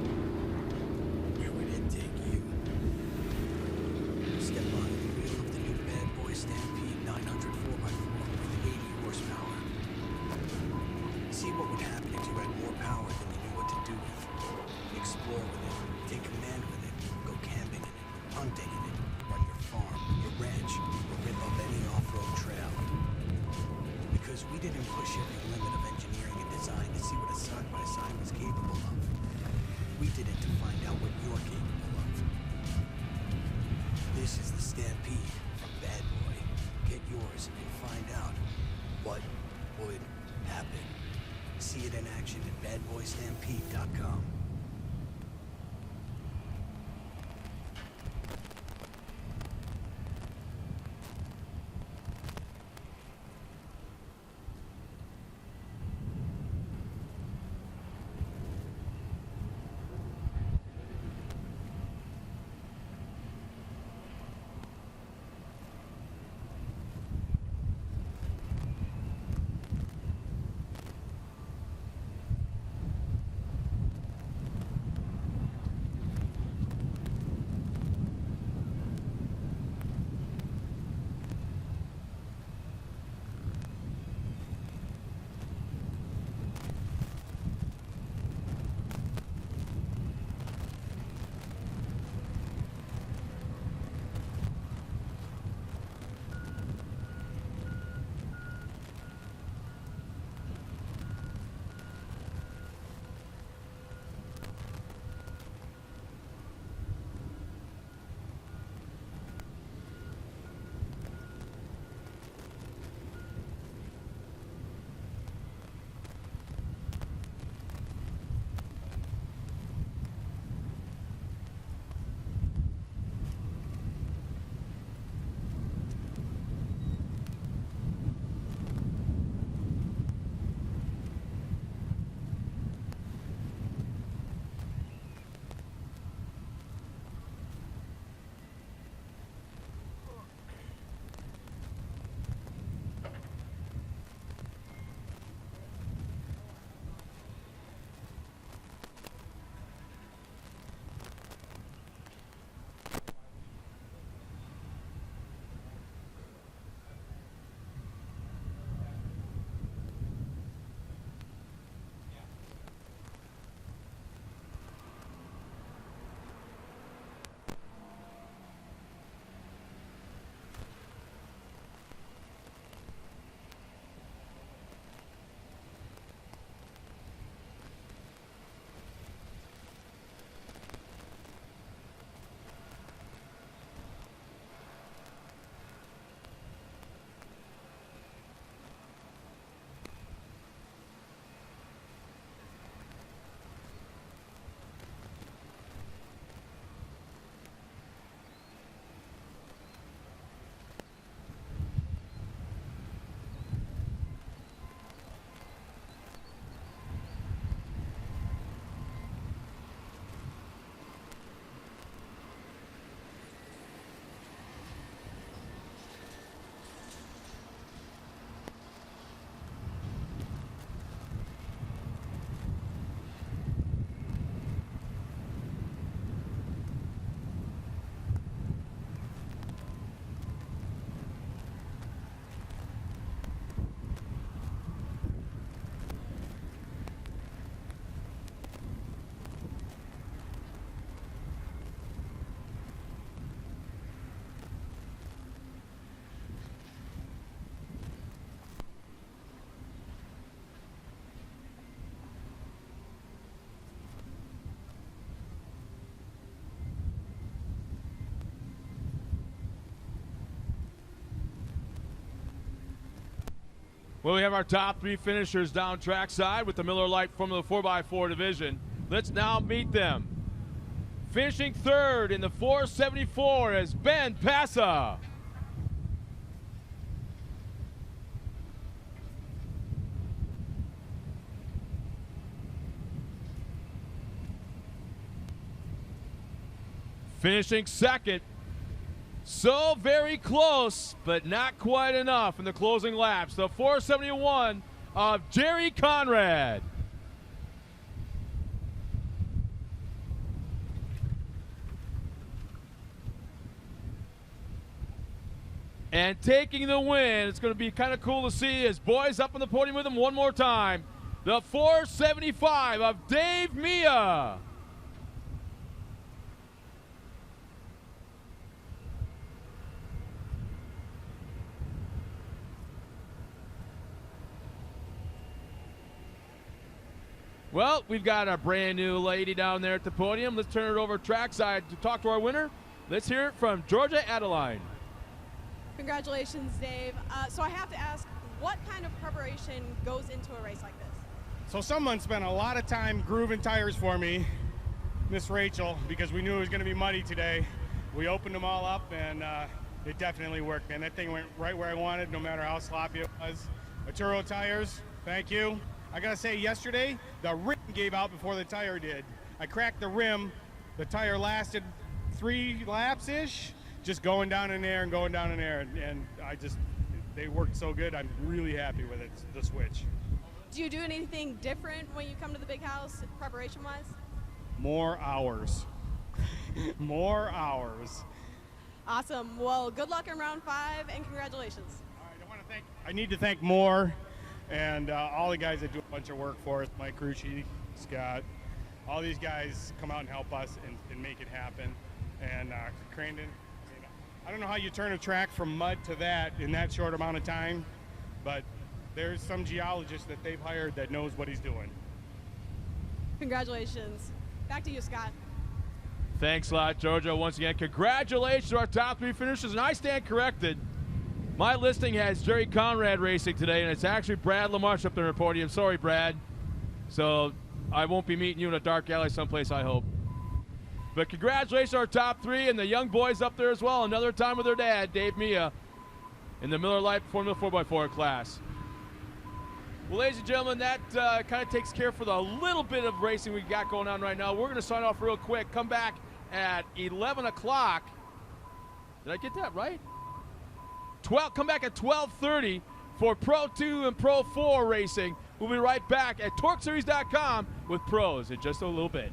Where would it take you? Step on the wheel of the new Bad Boy Stampede 900 4x4 with 80 horsepower. See what would happen if you had more power than you knew what to do with. Explore with it, take command with it, go camping in it, hunting in it, run your farm, your ranch, or rip up any off-road trail. Because we didn't push every limit of engineering and design to see what a side-by-side was capable of. We did it to find out what you're capable of. This is the Stampede from Bad Boy. Get yours and find out what would happen. See it in action at badboystampede.com. Well, we have our top 3 finishers down trackside with the Miller Lite Formula 4x4 division. Let's now meet them. Finishing third in the 474 is Ben Passa. Finishing second, so very close, but not quite enough in the closing laps. The 471 of Jerry Conrad. And taking the win, it's going to be kind of cool to see his boys up on the podium with him one more time. The 475 of Dave Mia. Well, we've got a brand new lady down there at the podium. Let's turn it over trackside to talk to our winner. Let's hear it from Georgia Adeline. Congratulations, Dave. So I have to ask, what kind of preparation goes into a race like this? So someone spent a lot of time grooving tires for me, Miss Rachel, because we knew it was going to be muddy today. We opened them all up, and it definitely worked, man. That thing went right where I wanted, no matter how sloppy it was. Arturo tires, thank you. I gotta say, yesterday, the rim gave out before the tire did. I cracked the rim, the tire lasted 3 laps-ish, just going down in there and going down in there, and they worked so good, I'm really happy with it, the switch. Do you do anything different when you come to the big house, preparation-wise? More hours. More hours. Awesome. Well, good luck in round 5, and congratulations. All right, I need to thank Moore and all the guys that do a bunch of work for us, Mike Crucci, Scott, all these guys come out and help us and make it happen. And Crandon, I don't know how you turn a track from mud to that in that short amount of time, but there's some geologist that they've hired that knows what he's doing. Congratulations. Back to you, Scott. Thanks a lot, Georgia. Once again, congratulations to our top 3 finishers, and I stand corrected. My listing has Jerry Conrad racing today, and it's actually Brad LaMarche up there on the podium. Sorry, Brad. So I won't be meeting you in a dark alley someplace, I hope. But congratulations to our top 3 and the young boys up there as well. Another time with their dad, Dave Mia, in the Miller Lite Formula 4x4 class. Well, ladies and gentlemen, that kind of takes care for the little bit of racing we got going on right now. We're going to sign off real quick. Come back at 11 o'clock. Did I get that right? Come back at 12:30 for Pro 2 and Pro 4 racing. We'll be right back at TORCseries.com with pros in just a little bit.